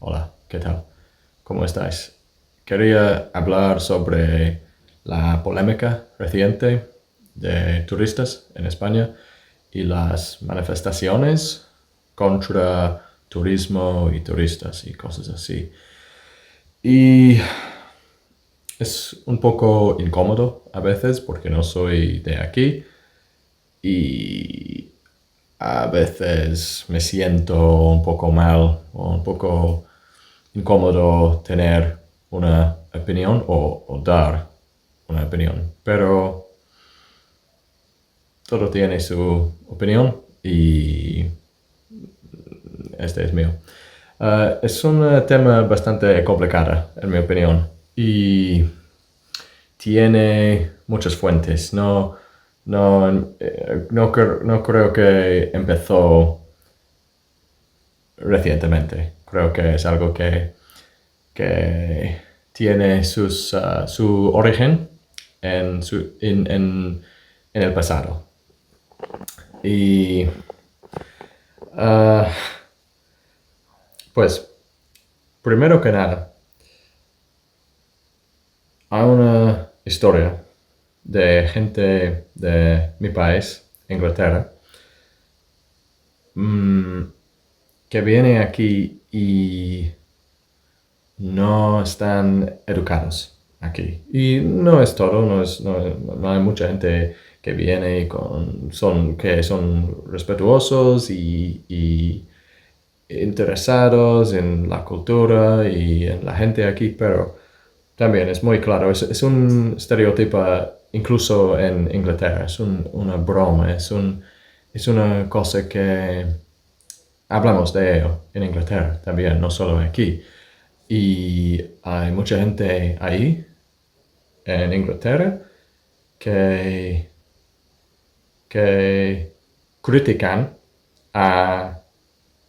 Hola, ¿qué tal? ¿Cómo estáis? Quería hablar sobre la polémica reciente de turistas en España y las manifestaciones contra turismo y turistas y cosas así. Y es un poco incómodo a veces porque no soy de aquí y a veces me siento un poco mal o un poco incómodo tener una opinión o dar una opinión, pero todo tiene su opinión y este es mío. Es un tema bastante complicado, en mi opinión, y tiene muchas fuentes. No creo que empezó recientemente. Creo que es algo que tiene su origen en el pasado. Y uh, pues, primero que nada, hay una historia de gente de mi país, Inglaterra, que viene aquí y no están educados aquí. Y no es todo, no hay mucha gente que viene que son respetuosos y interesados en la cultura y en la gente aquí, pero también es muy claro, es un estereotipo incluso en Inglaterra, una broma, es una cosa que hablamos de ello en Inglaterra también, no solo aquí. Y hay mucha gente ahí, en Inglaterra, que, que critican a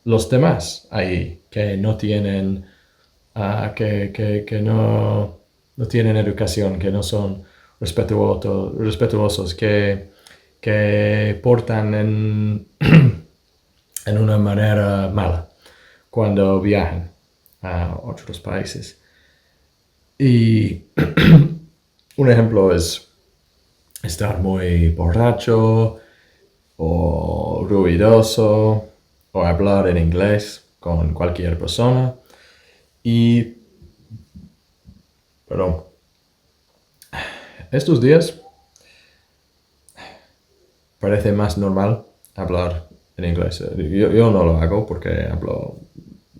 los demás ahí, que no tienen, que no tienen educación, que no son respetuosos, que portan en una manera mala cuando viajan a otros países. Y un ejemplo es estar muy borracho o ruidoso o hablar en inglés con cualquier persona. Y, perdón, estos días parece más normal hablar en inglés. Yo no lo hago porque hablo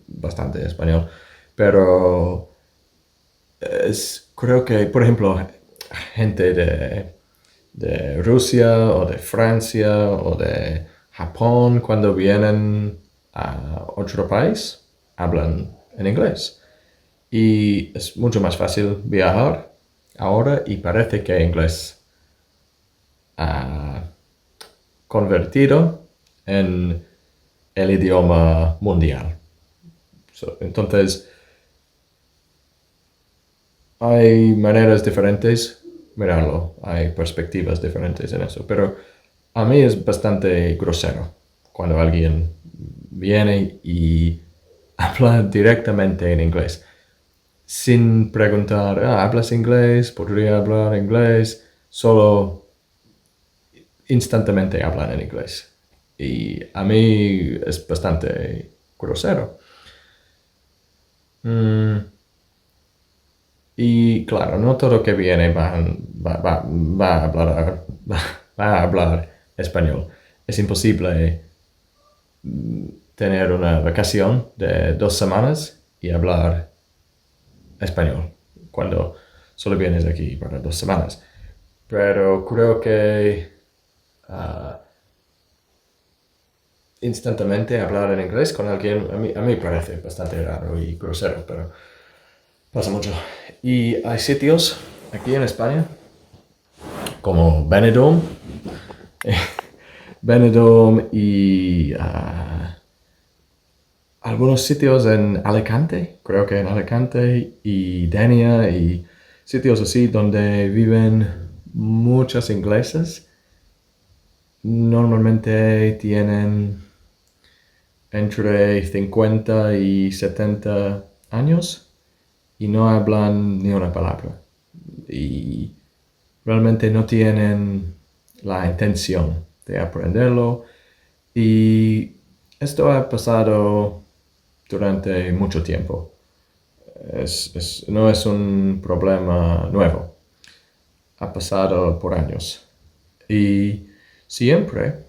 bastante español, pero creo que, por ejemplo, gente de Rusia o de Francia o de Japón, cuando vienen a otro país, hablan en inglés. Y es mucho más fácil viajar ahora y parece que inglés ha convertido en el idioma mundial. Entonces, hay maneras diferentes mirarlo, hay perspectivas diferentes en eso, pero a mí es bastante grosero cuando alguien viene y habla directamente en inglés, sin preguntar, ¿hablas inglés? ¿Podría hablar inglés? Solo instantáneamente hablan en inglés. Y a mí es bastante grosero. Y claro, no todo que viene va a hablar, va a hablar español. Es imposible tener una vacación de 2 semanas y hablar español cuando solo vienes aquí para 2 semanas. Pero creo que uh, instantáneamente hablar en inglés con alguien a mí parece bastante raro y grosero, pero pasa mucho. Y hay sitios aquí en España como Benidorm, Benidorm y algunos sitios en Alicante, creo que en Alicante y Denia y sitios así donde viven muchos ingleses. Normalmente tienen entre 50 y 70 años y no hablan ni una palabra. Y realmente no tienen la intención de aprenderlo. Y esto ha pasado durante mucho tiempo. No es un problema nuevo. Ha pasado por años. Y siempre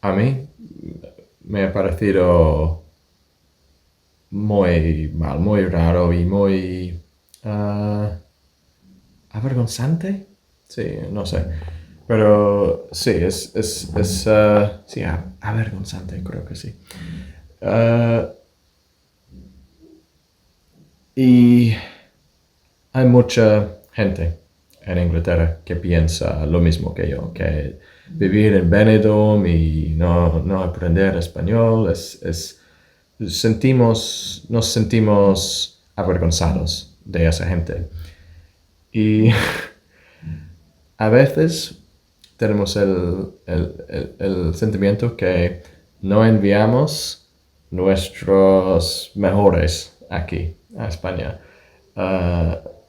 a mí me ha parecido muy mal, muy raro y muy avergonzante. Sí, no sé. Pero sí, sí, avergonzante, creo que sí. Y hay mucha gente en Inglaterra que piensa lo mismo que yo, que vivir en Benidorm y no aprender español nos sentimos avergonzados de esa gente. Y a veces tenemos el sentimiento que no enviamos nuestros mejores aquí, a España.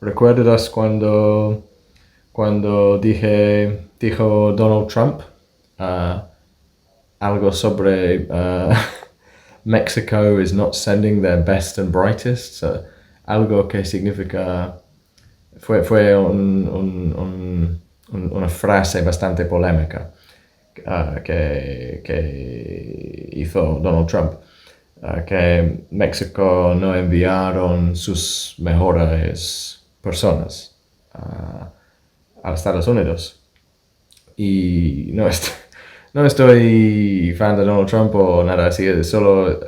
¿Recuerdas cuando dijo Donald Trump algo sobre Mexico is not sending their best and brightest? Algo que significa... Fue una frase bastante polémica que hizo Donald Trump. Que México no enviaron sus mejores personas a Estados Unidos. Y no estoy fan de Donald Trump o nada así, solo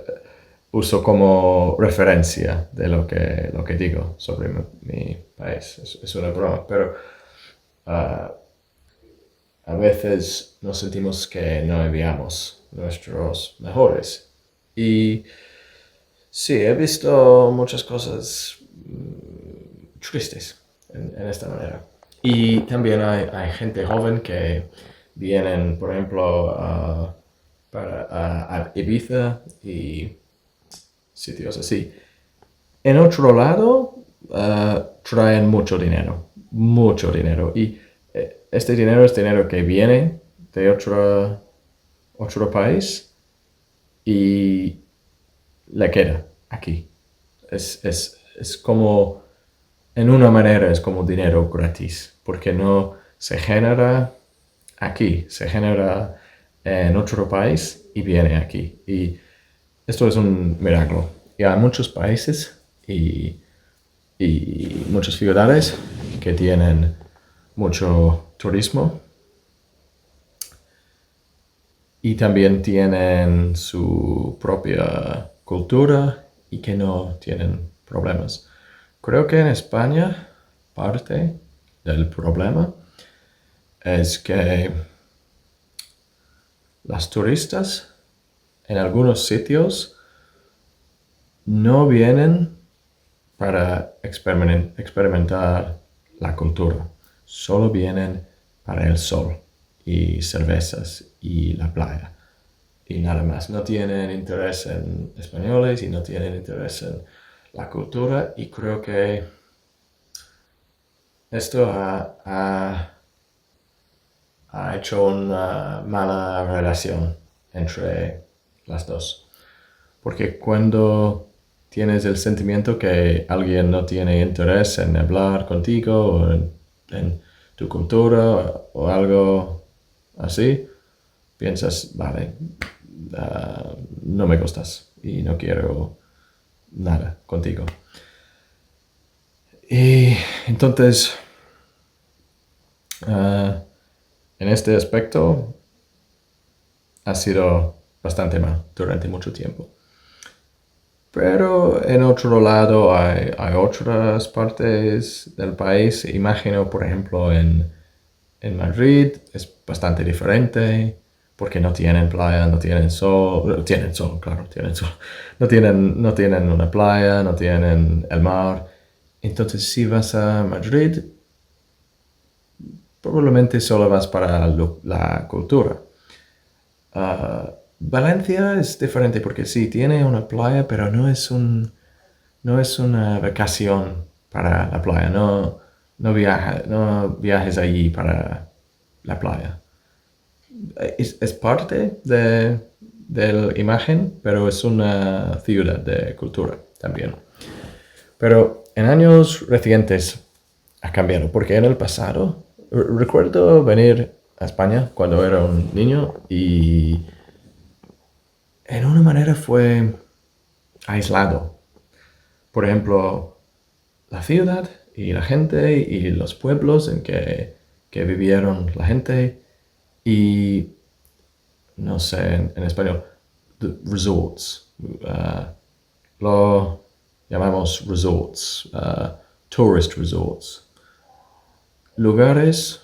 uso como referencia de lo que digo sobre mi país. Es una broma, pero a veces nos sentimos que no enviamos nuestros mejores. Y sí, he visto muchas cosas tristes en esta manera. Y también hay gente joven que vienen, por ejemplo, a Ibiza y sitios así. En otro lado, traen mucho dinero. Y este dinero es dinero que viene de otro país y le queda aquí. Es como, en una manera es como dinero gratis, porque no se genera aquí, se genera en otro país y viene aquí. Y esto es un milagro. Y hay muchos países y muchas ciudades que tienen mucho turismo y también tienen su propia cultura y que no tienen problemas. Creo que en España parte del problema es que las turistas en algunos sitios no vienen para experimentar la cultura, solo vienen para el sol y cervezas y la playa y nada más. No tienen interés en españoles y no tienen interés en la cultura y creo que esto ha hecho una mala relación entre las dos. Porque cuando tienes el sentimiento que alguien no tiene interés en hablar contigo o en tu cultura o algo así, piensas, vale, no me gustas y no quiero nada contigo. Y entonces, en este aspecto, ha sido bastante mal durante mucho tiempo. Pero en otro lado hay otras partes del país. Imagino, por ejemplo, en Madrid es bastante diferente porque no tienen playa, no tienen sol. Tienen sol, claro, tienen sol. No tienen una playa, no tienen el mar. Entonces, si vas a Madrid, probablemente solo vas para la cultura. Valencia es diferente porque sí, tiene una playa, pero no es una vacación para la playa. No viajes allí para la playa. Es parte de la imagen, pero es una ciudad de cultura también. Pero en años recientes ha cambiado, porque en el pasado recuerdo venir a España cuando era un niño y en una manera fue aislado. Por ejemplo, la ciudad y la gente y los pueblos en que vivieron la gente y, no sé, en español, resorts. Lo llamamos resorts, tourist resorts. Lugares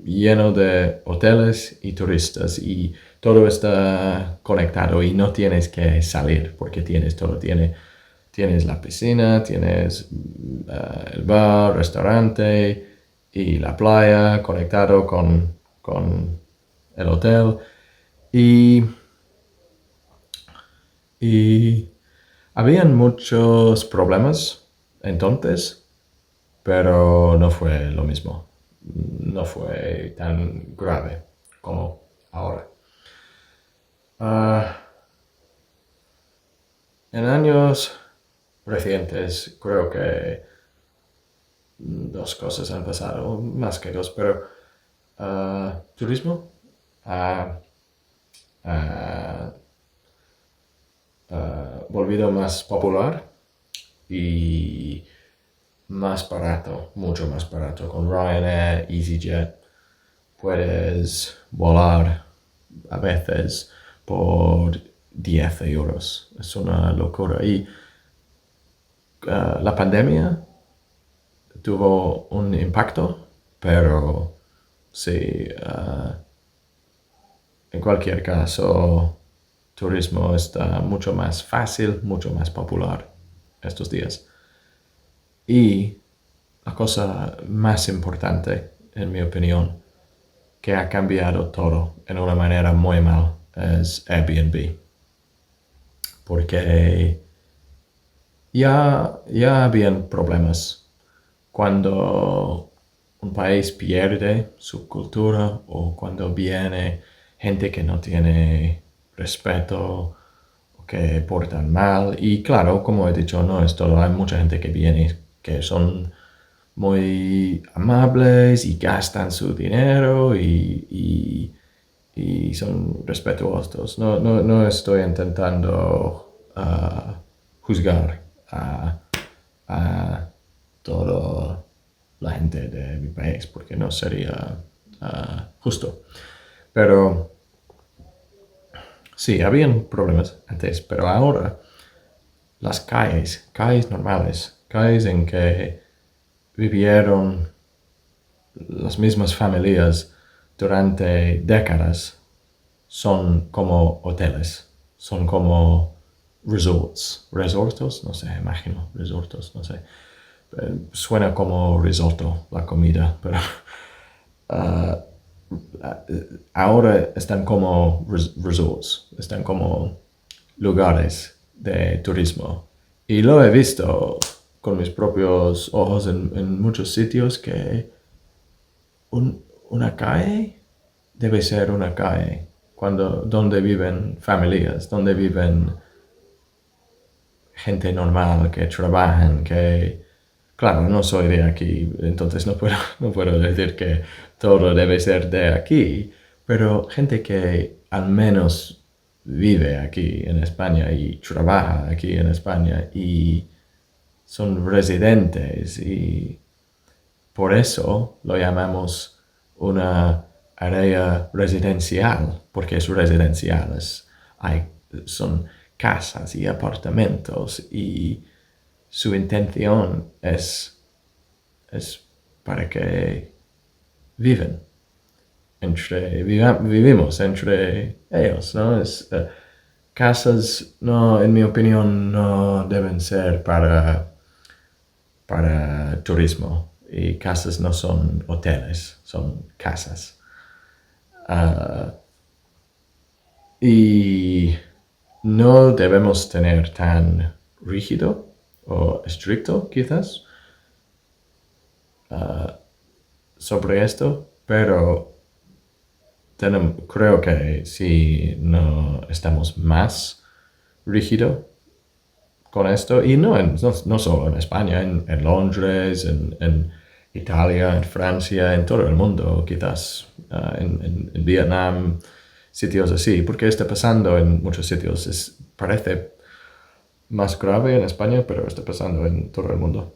llenos de hoteles y turistas y todo está conectado y no tienes que salir porque tienes todo. Tienes la piscina, tienes el bar, restaurante y la playa conectado con el hotel. Y, y habían muchos problemas entonces, pero no fue lo mismo. No fue tan grave como ahora. Ah, en años recientes creo que dos cosas han pasado, más que dos, pero turismo ha ha, volvido más popular y más barato, mucho más barato. Con Ryanair, EasyJet, puedes volar a veces por 10 euros. Es una locura. Y la pandemia tuvo un impacto, pero sí, en cualquier caso, turismo está mucho más fácil, mucho más popular estos días. Y la cosa más importante, en mi opinión, que ha cambiado todo en una manera muy mal es Airbnb. Porque ya habían problemas cuando un país pierde su cultura o cuando viene gente que no tiene respeto o que portan mal. Y claro, como he dicho, no es todo. Hay mucha gente que viene que son muy amables y gastan su dinero y son respetuosos. No estoy intentando juzgar a toda la gente de mi país porque no sería justo. Pero sí, habían problemas antes, pero ahora las calles normales, calles en que vivieron las mismas familias durante décadas, son como hoteles, son como resortos, no sé, imagino, resortos, no sé. Suena como risotto la comida, pero uh, ahora están como resorts, están como lugares de turismo. Y lo he visto con mis propios ojos en muchos sitios que una calle debe ser una calle donde viven familias, donde viven gente normal, que trabajan, que... Claro, no soy de aquí, entonces no puedo decir que todo debe ser de aquí, pero gente que al menos vive aquí en España y trabaja aquí en España y son residentes y por eso lo llamamos una área residencial, porque es residencial, son casas y apartamentos y su intención es para que viven vivimos entre ellos, ¿no? Casas, no, en mi opinión, no deben ser para turismo y casas no son hoteles, son casas. Ah, Y no debemos tener tan rígido o estricto, quizás, sobre esto, pero creo que si no estamos más rígido con esto, y no solo en España, en Londres, en Italia, en Francia, en todo el mundo, quizás en Vietnam, sitios así, porque está pasando en muchos sitios. Parece más grave en España, pero está pasando en todo el mundo,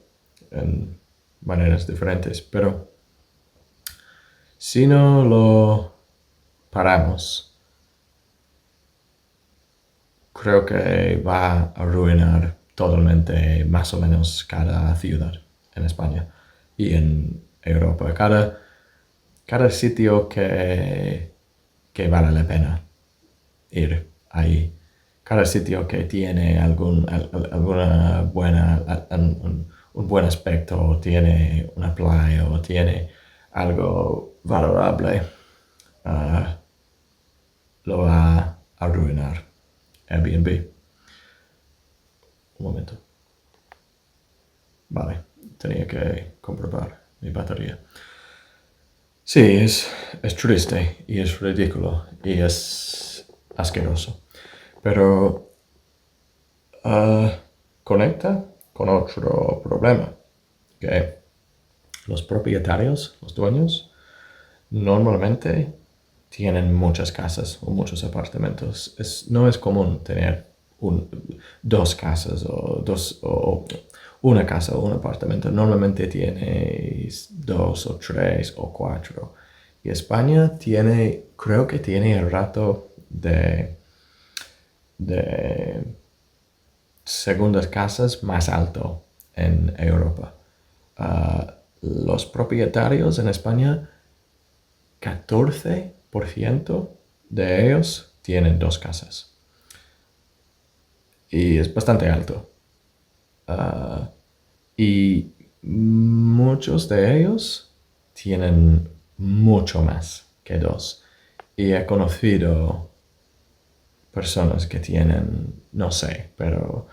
en maneras diferentes. Pero si no lo paramos, creo que va a arruinar totalmente más o menos cada ciudad en España y en Europa. Cada sitio que vale la pena ir ahí. Cada sitio que tiene alguna un buen aspecto, o tiene una playa, o tiene algo valorable, ah, lo va a arruinar Airbnb. Un momento. Vale, tenía que comprobar mi batería. Sí, es triste y es ridículo y es asqueroso. Pero conecta con otro problema, que los propietarios, los dueños, normalmente tienen muchas casas o muchos apartamentos. No es común tener dos casas o una casa o un apartamento. Normalmente tienes dos o tres o cuatro. Y España creo que tiene el rato de segundas casas más alto en Europa. Los propietarios en España, 14% de ellos tienen dos casas. Y es bastante alto. Y muchos de ellos tienen mucho más que dos. Y he conocido personas que tienen, no sé, pero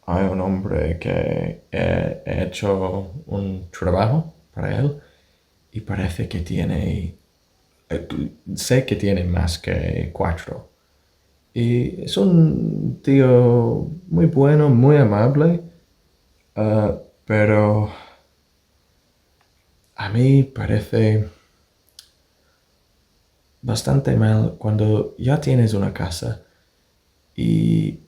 hay un hombre que he hecho un trabajo para él y parece que sé que tiene más que cuatro. Y es un tío muy bueno, muy amable, pero a mí parece bastante mal cuando ya tienes una casa y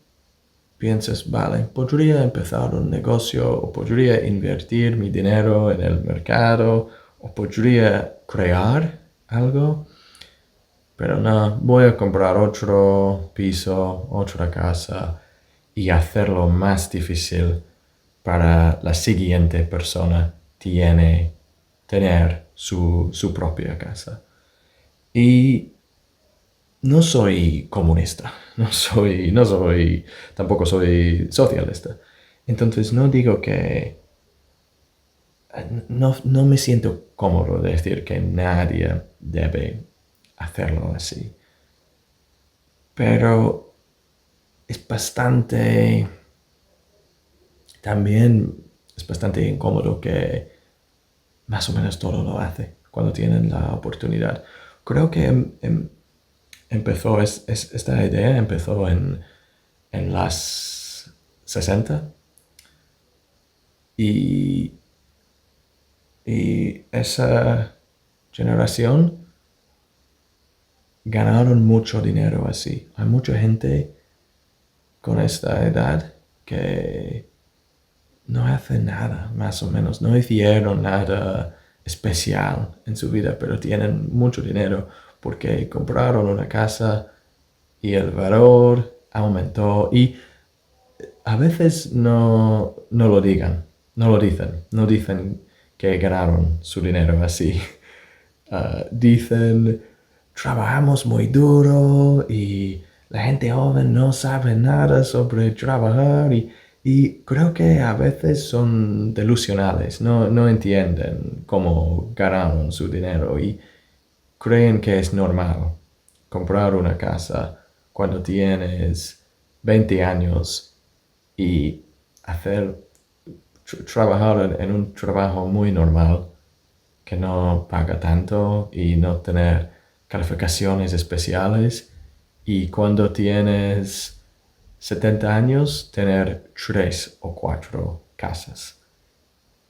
piensas, vale, podría empezar un negocio o podría invertir mi dinero en el mercado o podría crear algo, pero no, voy a comprar otro piso, otra casa y hacerlo más difícil para la siguiente persona tener su propia casa. Y no soy comunista, tampoco soy socialista. Entonces no digo que, no me siento cómodo de decir que nadie debe hacerlo así. Pero también es bastante incómodo que más o menos todo lo hace cuando tienen la oportunidad. Creo que esta idea empezó en las 60 y esa generación ganaron mucho dinero así. Hay mucha gente con esta edad que no hace nada, más o menos. No hicieron nada especial en su vida, pero tienen mucho dinero porque compraron una casa y el valor aumentó. Y a veces no lo digan, no dicen que ganaron su dinero así. Dicen, trabajamos muy duro y la gente joven no sabe nada sobre trabajar y creo que a veces son delusionales, no entienden cómo ganaron su dinero y creen que es normal comprar una casa cuando tienes 20 años y trabajar en un trabajo muy normal que no paga tanto y no tener calificaciones especiales, y cuando tienes 70 años tener 3 o 4 casas.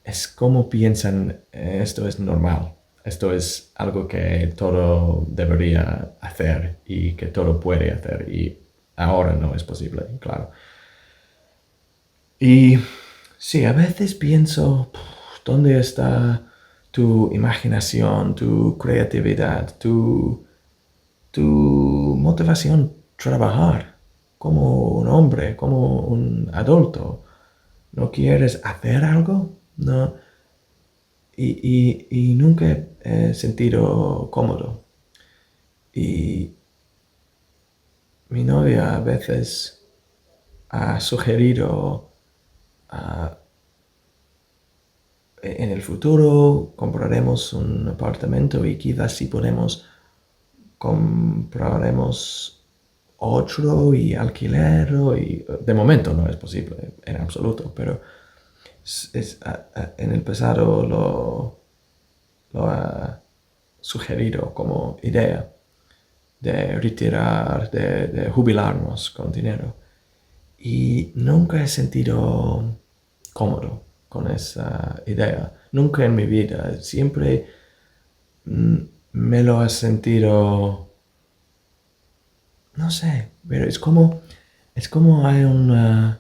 Es como piensan, esto es normal, esto es algo que todo debería hacer y que todo puede hacer, y ahora no es posible, claro. Y sí, a veces pienso, ¿dónde está tu imaginación, tu creatividad, tu motivación trabajar como un hombre, como un adulto? ¿No quieres hacer algo? No. Y nunca he sentido cómodo. Y mi novia a veces ha sugerido, ah, en el futuro compraremos un apartamento y quizás si podemos compraremos otro y alquilerlo, y de momento no es posible en absoluto, pero en el pasado lo ha sugerido como idea de retirar, de jubilarnos con dinero. Y nunca he sentido cómodo con esa idea. Nunca en mi vida. Siempre me lo he sentido, no sé, pero es como hay una...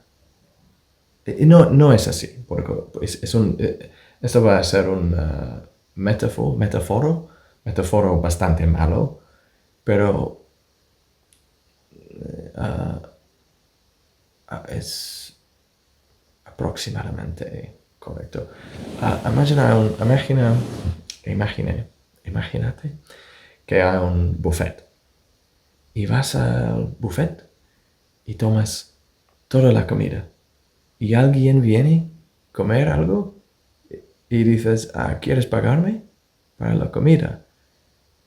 No, no es así, porque esto va a ser un metáforo bastante malo, pero es aproximadamente correcto. Imagínate que hay un buffet y vas al buffet y tomas toda la comida y alguien viene a comer algo y dices, ¿quieres pagarme para la comida?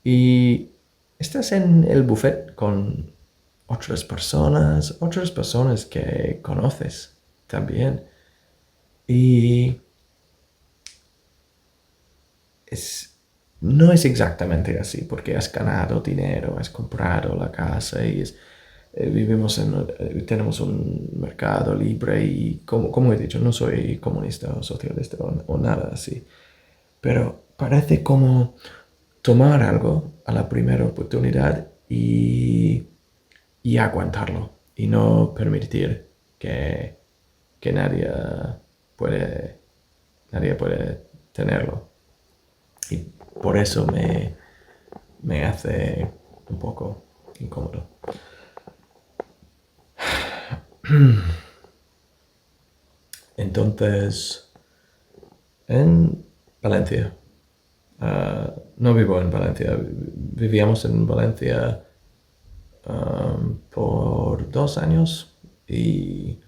Y estás en el buffet con otras personas que conoces también. Y no es exactamente así, porque has ganado dinero, has comprado la casa y tenemos un mercado libre y como he dicho, no soy comunista o socialista o nada así. Pero parece como tomar algo a la primera oportunidad y aguantarlo y no permitir que nadie puede tenerlo. Y por eso me hace un poco incómodo. Entonces, en Valencia, no vivo en Valencia, vivíamos en Valencia por 2 años y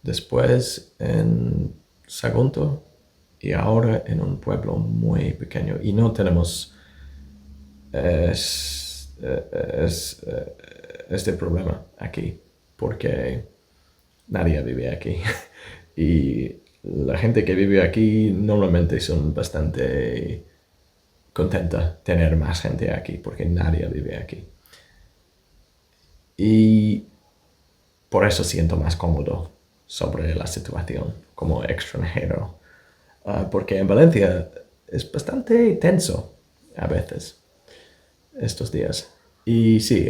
después en Sagunto y ahora en un pueblo muy pequeño. Y no tenemos este problema aquí porque nadie vive aquí. Y la gente que vive aquí normalmente son bastante contenta tener más gente aquí porque nadie vive aquí. Y por eso siento más cómodo sobre la situación como extranjero. Porque en Valencia es bastante tenso a veces estos días. Y sí,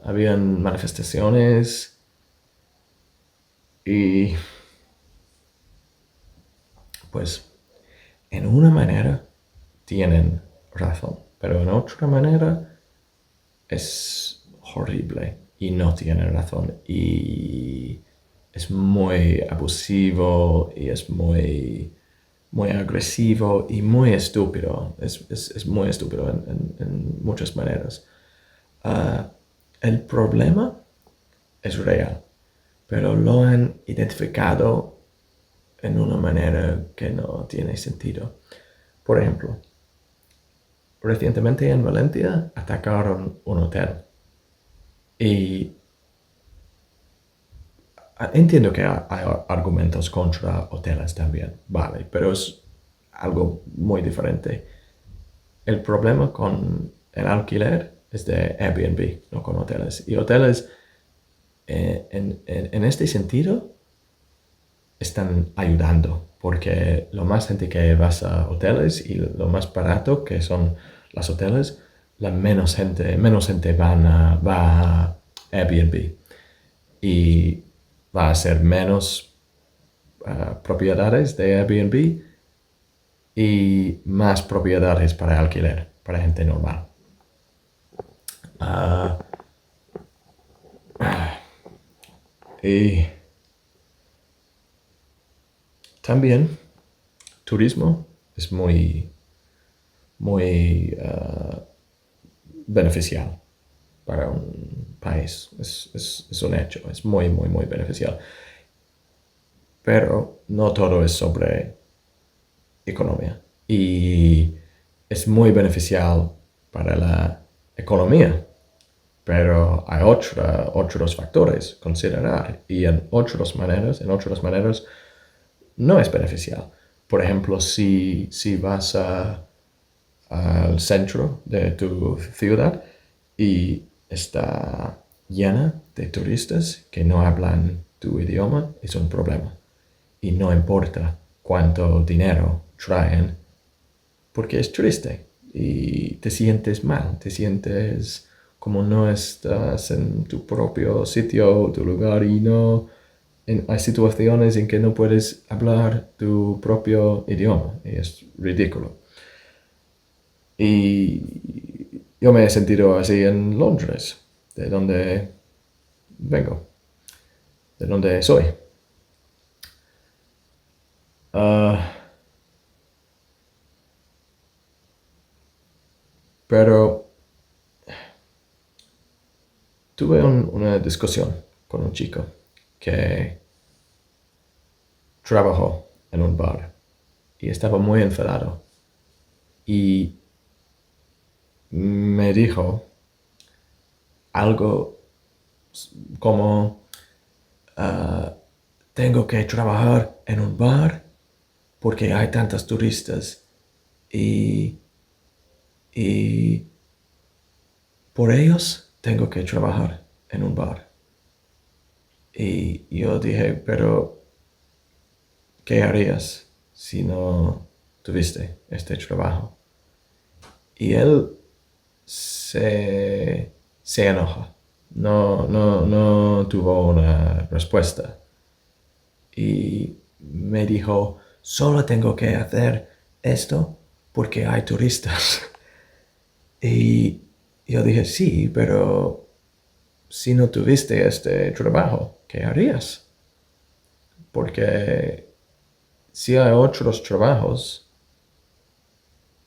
habían manifestaciones y pues en una manera tienen razón, pero en otra manera es horrible y no tienen razón y es muy abusivo y es muy, muy agresivo y muy estúpido. Es muy estúpido en muchas maneras. El problema es real, pero lo han identificado en una manera que no tiene sentido. Por ejemplo, recientemente en Valencia atacaron un hotel. Y entiendo que hay argumentos contra hoteles también, vale, pero es algo muy diferente. El problema con el alquiler es de Airbnb, no con hoteles. Y hoteles, en este sentido, están ayudando, porque lo más gente que vas a hoteles y lo más barato que son los hoteles, la menos gente va a Airbnb. Y va a ser menos propiedades de Airbnb y más propiedades para alquiler, para gente normal. Uh, y también turismo es muy beneficial para un país. Es un hecho, es muy beneficial. Pero no todo es sobre economía. Y es muy beneficial para la economía, pero hay otros factores a considerar y en otras maneras no es beneficial. Por ejemplo, si vas al centro de tu ciudad y está llena de turistas que no hablan tu idioma, es un problema. Y no importa cuánto dinero traen, porque es triste y te sientes mal, te sientes como no estás en tu propio sitio, tu lugar y no... hay situaciones en que no puedes hablar tu propio idioma y es ridículo. Y yo me he sentido así en Londres, de donde vengo, de donde soy. Uh, pero tuve una discusión con un chico que trabajó en un bar y estaba muy enfadado. Y me dijo algo como, uh, tengo que trabajar en un bar porque hay tantos turistas y, y por ellos tengo que trabajar en un bar. Y yo dije, pero ¿qué harías si no tuviste este trabajo? Y él se enoja. No tuvo una respuesta. Y me dijo, solo tengo que hacer esto porque hay turistas. Y yo dije, sí, pero si no tuviste este trabajo, ¿qué harías? Porque si hay otros trabajos,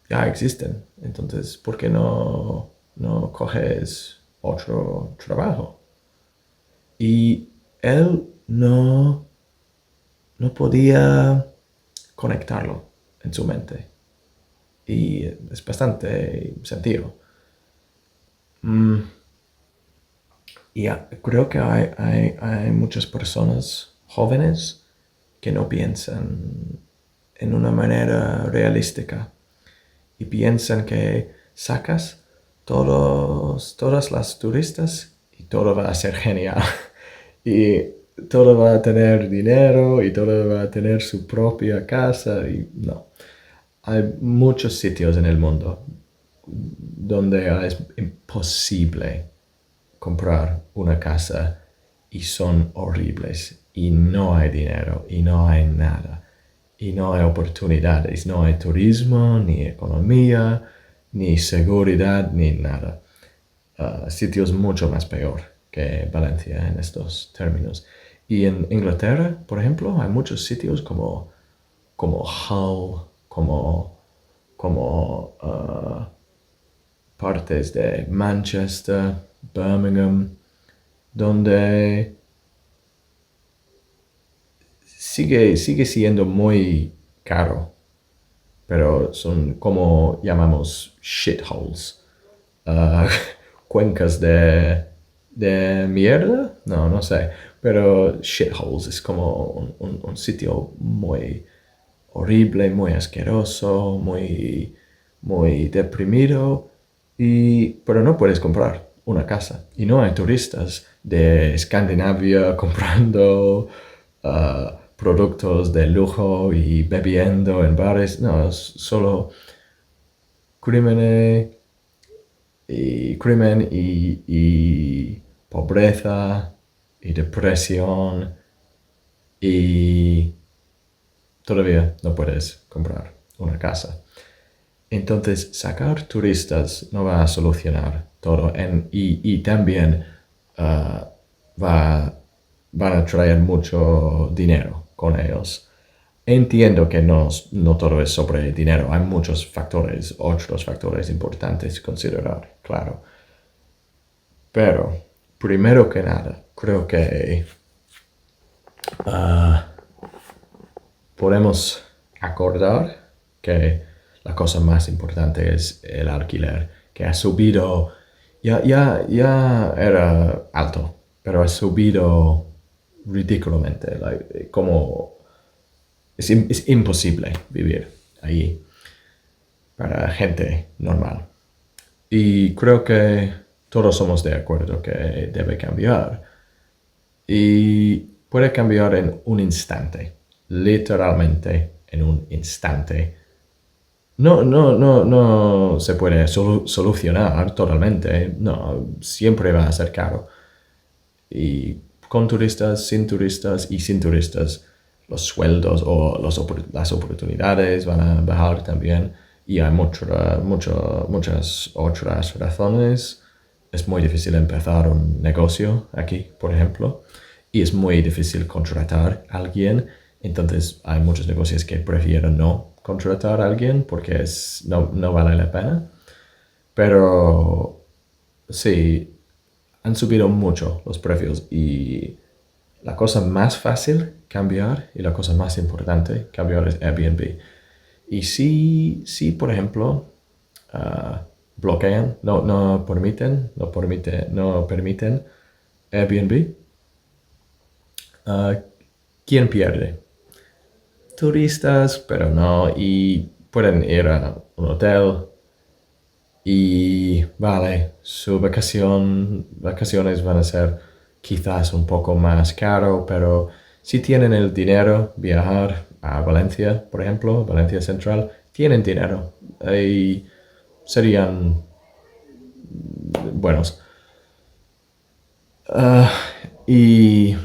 ya existen. Entonces, ¿por qué no coges otro trabajo? Y él no podía conectarlo en su mente. Y es bastante sencillo. Y creo que hay muchas personas jóvenes que no piensan en una manera realística y piensan que sacas todas las turistas y todo va a ser genial. Y todo va a tener dinero y todo va a tener su propia casa y no. Hay muchos sitios en el mundo donde es imposible comprar una casa y son horribles y no hay dinero y no hay nada y no hay oportunidades, no hay turismo, ni economía, ni seguridad, ni nada. Sitios mucho más peor que Valencia en estos términos. Y en Inglaterra, por ejemplo, hay muchos sitios como Hull, como partes de Manchester, Birmingham, donde sigue siendo muy caro pero son como llamamos shitholes. Ah, cuencas de mierda, no sé, pero shitholes es como un sitio muy horrible, muy asqueroso, muy deprimido, pero no puedes comprar una casa. Y no hay turistas de Escandinavia comprando productos de lujo y bebiendo en bares. No, es solo crimen y pobreza y depresión y todavía no puedes comprar una casa. Entonces, sacar turistas no va a solucionar todo y también ah, va, van a traer mucho dinero con ellos. Entiendo que no todo es sobre dinero, hay muchos factores, otros factores importantes a considerar, claro. Pero, primero que nada, creo que ah, podemos acordar que la cosa más importante es el alquiler, que ha subido, ya era alto, pero ha subido ridículamente, como es imposible vivir allí para gente normal. Y creo que todos somos de acuerdo que debe cambiar. Y puede cambiar en un instante, literalmente en un instante. No se puede solucionar totalmente, no, siempre va a ser caro. Y con turistas, sin turistas y sin turistas, los sueldos o las oportunidades van a bajar también. Y hay muchas otras razones. Es muy difícil empezar un negocio aquí, por ejemplo, y es muy difícil contratar a alguien. Entonces hay muchos negocios que prefieren no contratar a alguien porque no vale la pena. Pero sí, han subido mucho los precios y la cosa más fácil cambiar y la cosa más importante cambiar es Airbnb. Y si por ejemplo, bloquean, no permiten Airbnb, ¿quién pierde? Turistas, pero no, y pueden ir a un hotel y vale, su vacaciones van a ser quizás un poco más caro, pero si tienen el dinero, viajar a Valencia, por ejemplo, Valencia Central, tienen dinero y serían buenos. Ah, y,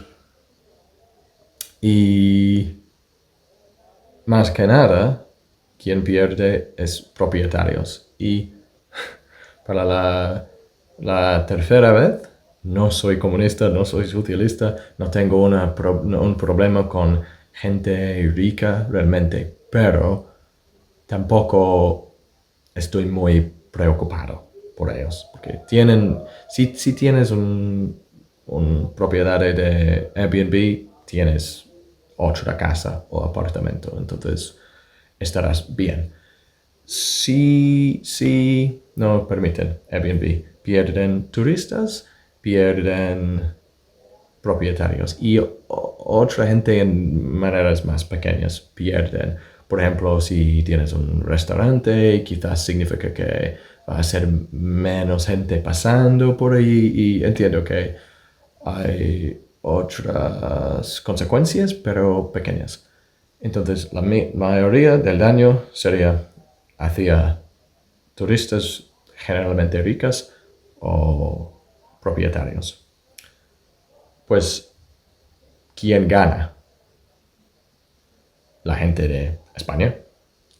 y más que nada, quien pierde es propietarios. Y para la tercera vez, no soy comunista, no soy socialista, no tengo un problema con gente rica realmente, pero tampoco estoy muy preocupado por ellos, porque si tienes un propiedad de Airbnb, tienes otra casa o apartamento, entonces estarás bien. Si no permiten Airbnb, pierden turistas, pierden propietarios y otra gente en maneras más pequeñas pierden. Por ejemplo, si tienes un restaurante, quizás significa que va a ser menos gente pasando por ahí y entiendo que hay otras consecuencias, pero pequeñas. Entonces, la mayoría del daño sería hacia turistas generalmente ricas o propietarios. Pues, ¿quién gana? La gente de España,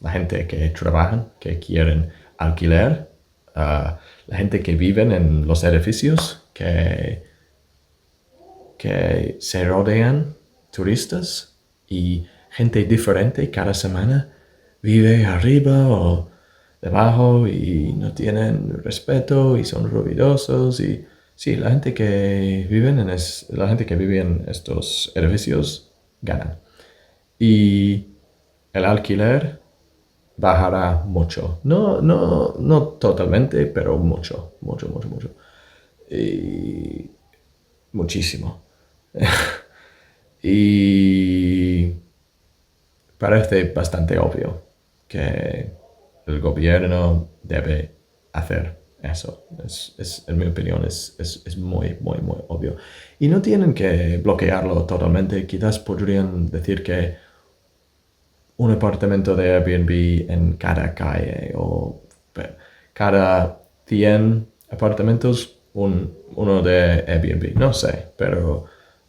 la gente que trabajan, que quieren alquiler, la gente que viven en los edificios, que se rodean turistas y gente diferente cada semana vive arriba o debajo y no tienen respeto y son ruidosos y sí, la gente que vive en estos edificios gana. Y el alquiler bajará mucho. No totalmente, pero mucho, mucho, mucho, mucho. Y muchísimo. Y parece bastante obvio que el gobierno debe hacer eso. En mi opinión, es muy, muy, muy obvio. Y no tienen que bloquearlo totalmente. Quizás podrían decir que un apartamento de Airbnb en cada calle o cada 100 apartamentos, uno de Airbnb. No sé, pero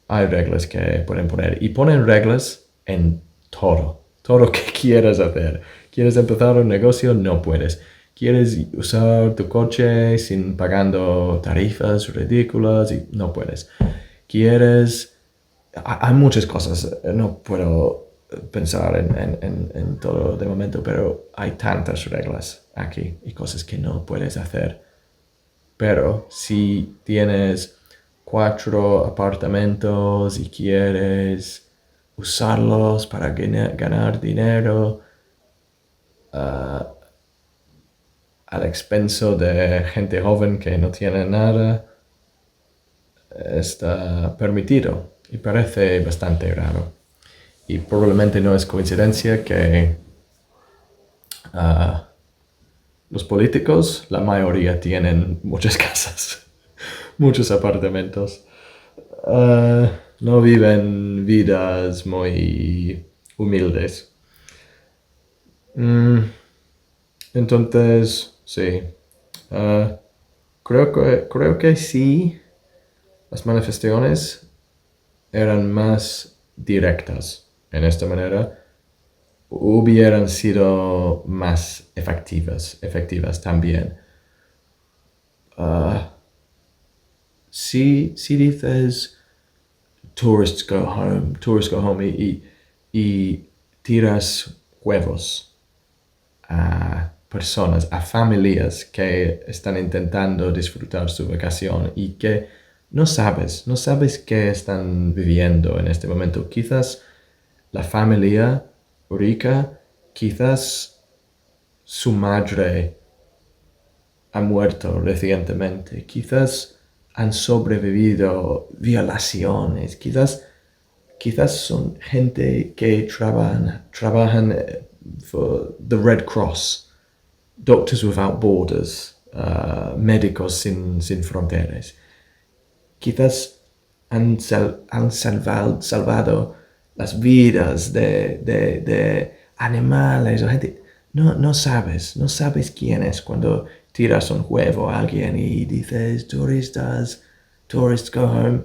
hay reglas que pueden poner. Y ponen reglas en todo. Todo lo que quieras hacer. ¿Quieres empezar un negocio? No puedes. ¿Quieres usar tu coche sin pagando tarifas ridículas? Y no puedes. ¿Quieres? Hay muchas cosas. No puedo pensar en todo de momento, pero hay tantas reglas aquí y cosas que no puedes hacer. Pero si tienes 4 apartamentos y quieres usarlos para ganar dinero al expenso de gente joven que no tiene nada, está permitido y parece bastante raro. Y probablemente no es coincidencia que los políticos, la mayoría tienen muchas casas, muchos apartamentos. No viven vidas muy humildes. Entonces, sí. Ah, creo que sí, las manifestaciones eran más directas. En esta manera, hubieran sido más efectivas también. Si dices tourists go home y tiras huevos a personas, a familias que están intentando disfrutar su vacación y que no sabes qué están viviendo en este momento. Quizás la familia rica, quizás su madre ha muerto recientemente, quizás han sobrevivido violaciones, quizás son gente que trabajan for the Red Cross, Doctors Without Borders, Médicos Sin Fronteras. Quizás han salvado las vidas de animales o gente. No sabes quién es cuando tiras un huevo a alguien y dices tourists go home.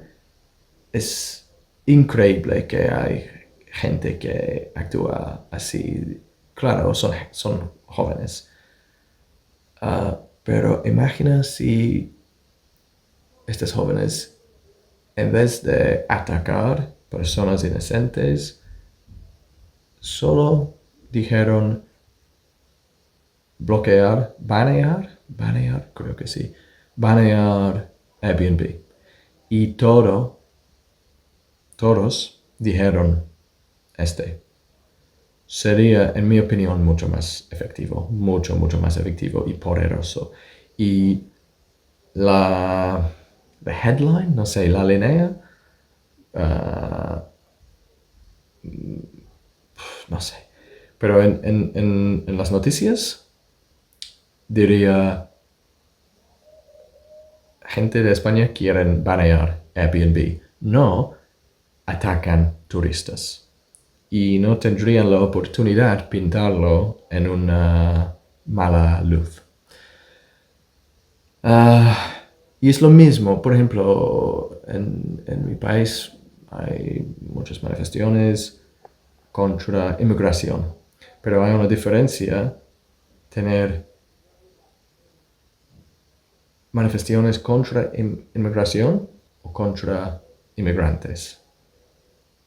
Es increíble que hay gente que actúa así. Claro, son jóvenes. Pero imagina si estos jóvenes, en vez de atacar personas inocentes, solo dijeron banear, creo que sí, banear Airbnb. Y todos dijeron sería, en mi opinión, mucho más efectivo, mucho, mucho más efectivo y poderoso. Y la headline, no sé, la línea, no sé. Pero en las noticias diría, gente de España quieren banear Airbnb. No atacan turistas. Y no tendrían la oportunidad pintarlo en una mala luz. Y es lo mismo, por ejemplo, en mi país hay muchas manifestaciones contra inmigración, pero hay una diferencia tener manifestaciones contra inmigración o contra inmigrantes.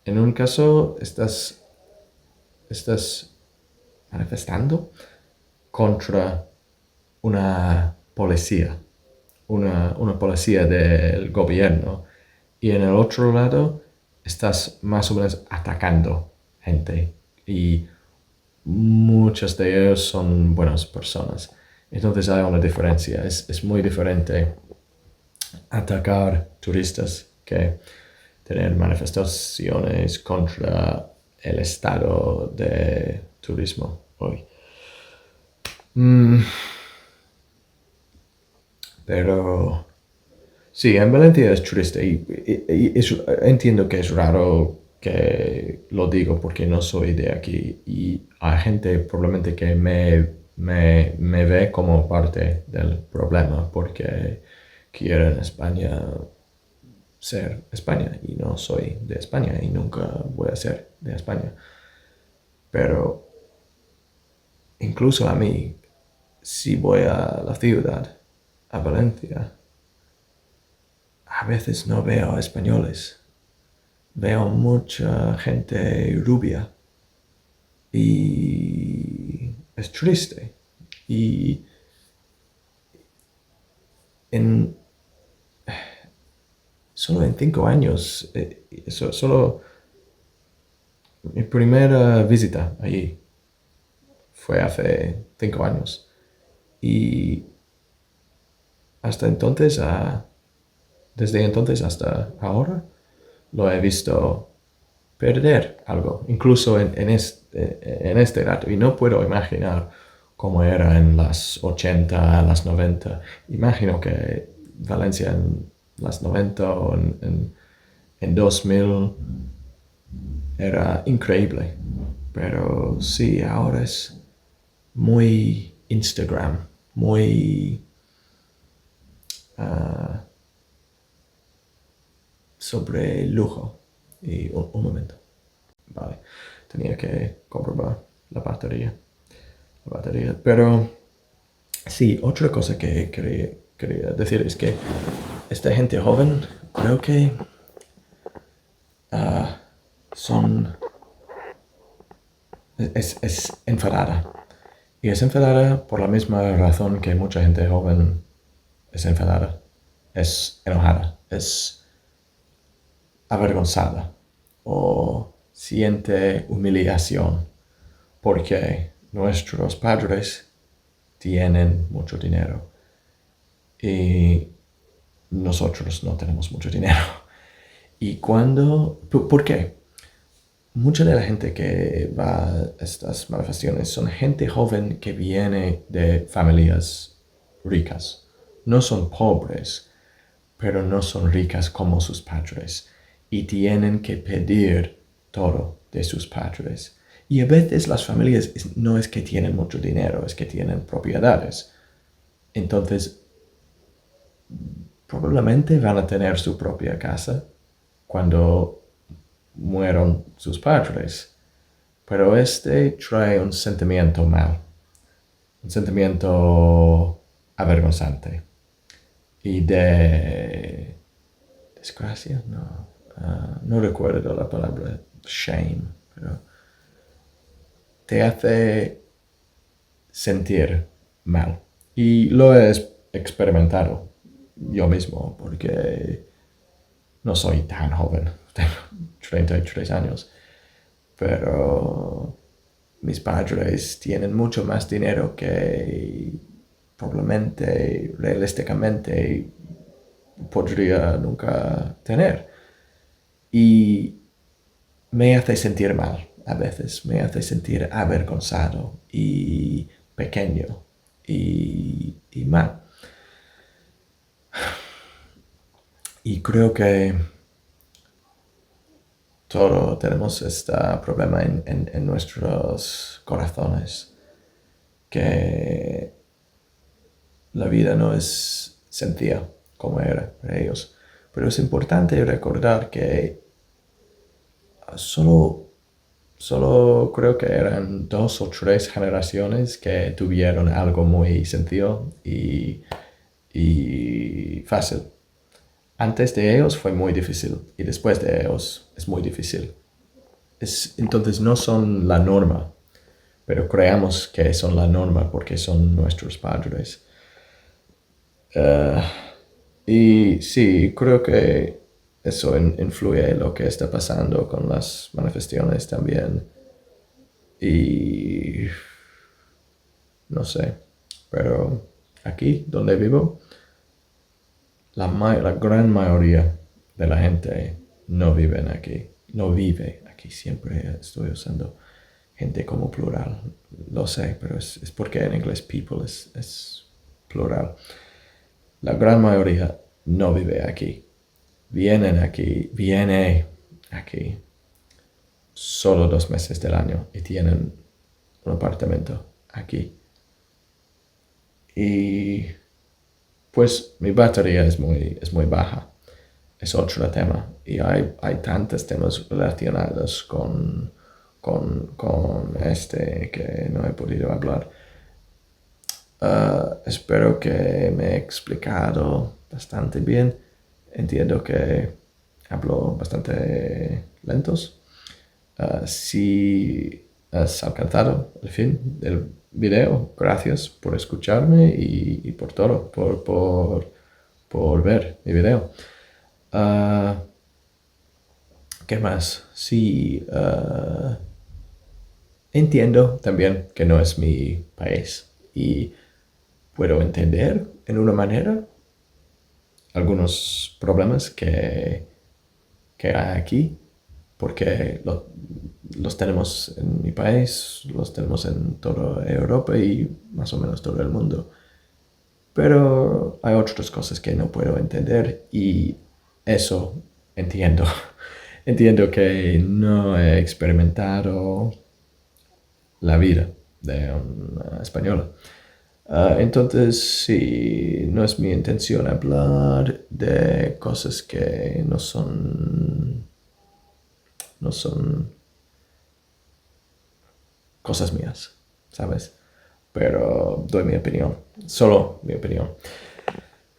En un caso estás manifestando contra una policía, una policía del gobierno, y en el otro lado estás más o menos atacando gente y muchos de ellos son buenas personas. Entonces hay una diferencia. Es muy diferente atacar turistas que tener manifestaciones contra el estado de turismo hoy. Pero sí, en Valencia es triste entiendo que es raro que lo digo porque no soy de aquí y hay gente probablemente que me ve como parte del problema porque quiero en España ser España y no soy de España y nunca voy a ser de España. Pero incluso a mí, si voy a la ciudad, a Valencia, a veces no veo españoles. Veo mucha gente rubia y es triste. Y en, solo en 5 años, solo mi primera visita allí fue hace 5 años. Y hasta entonces, desde entonces hasta ahora, lo he visto perder algo, incluso en este rato. Y no puedo imaginar cómo era en las 80, las 90. Imagino que Valencia en las 90 o en 2000 era increíble. Pero sí, ahora es muy Instagram, muy ah, sobre lujo. Y un momento. Vale, tenía que comprobar la batería. Pero sí, otra cosa que quería decir es que esta gente joven creo que ah, son... es enfadada. Y es enfadada por la misma razón que mucha gente joven es enfadada. Es enojada, es avergonzada o siente humillación porque nuestros padres tienen mucho dinero y nosotros no tenemos mucho dinero. Y ¿por qué? Mucha de la gente que va a estas manifestaciones son gente joven que viene de familias ricas. No son pobres, pero no son ricas como sus padres y tienen que pedir todo de sus padres. Y a veces las familias no es que tienen mucho dinero, es que tienen propiedades. Entonces, probablemente van a tener su propia casa cuando mueron sus padres. Pero este trae un sentimiento mal, un sentimiento avergonzante y de desgracia, no recuerdo la palabra shame, pero te hace sentir mal. Y lo he experimentado yo mismo porque no soy tan joven, tengo 33 años, pero mis padres tienen mucho más dinero que probablemente, realísticamente, podría nunca tener. Y me hace sentir mal a veces, me hace sentir avergonzado y pequeño y mal. Y creo que todos tenemos este problema en nuestros corazones, que la vida no es sencilla como era para ellos. Pero es importante recordar que solo creo que eran 2 o 3 generaciones que tuvieron algo muy sencillo y fácil. Antes de ellos fue muy difícil y después de ellos es muy difícil. Entonces no son la norma, pero creamos que son la norma porque son nuestros padres. Y sí, creo que eso influye en lo que está pasando con las manifestaciones también. Y no sé, pero aquí donde vivo, la gran mayoría de la gente no viven aquí, no vive aquí. Siempre estoy usando gente como plural. Lo sé, pero es porque en inglés people es plural. La gran mayoría no vive aquí. Viene aquí solo 2 meses del año y tienen un apartamento aquí. Y pues mi batería es muy baja. Es otro tema. Y hay tantos temas relacionados con este que no he podido hablar. Espero que me he explicado bastante bien. Entiendo que hablo bastante lentos. Si has alcanzado el fin del video, gracias por escucharme y por todo, por ver mi video. ¿Qué más? Sí, entiendo también que no es mi país y puedo entender en una manera algunos problemas que hay aquí, porque los tenemos en mi país, los tenemos en toda Europa y más o menos todo el mundo. Pero hay otras cosas que no puedo entender y eso entiendo. Entiendo que no he experimentado la vida de un español. Entonces, sí, no es mi intención hablar de cosas que no son cosas mías, ¿sabes? Pero doy mi opinión, solo mi opinión.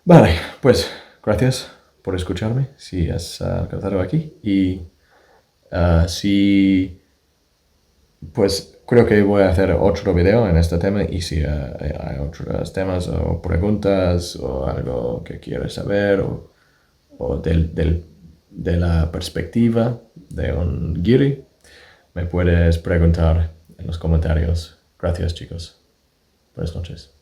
Vale, pues gracias por escucharme si has alcanzado aquí y si pues creo que voy a hacer otro video en este tema y si hay otros temas o preguntas o algo que quieres saber o de la perspectiva de un guiri, me puedes preguntar en los comentarios. Gracias, chicos. Buenas noches.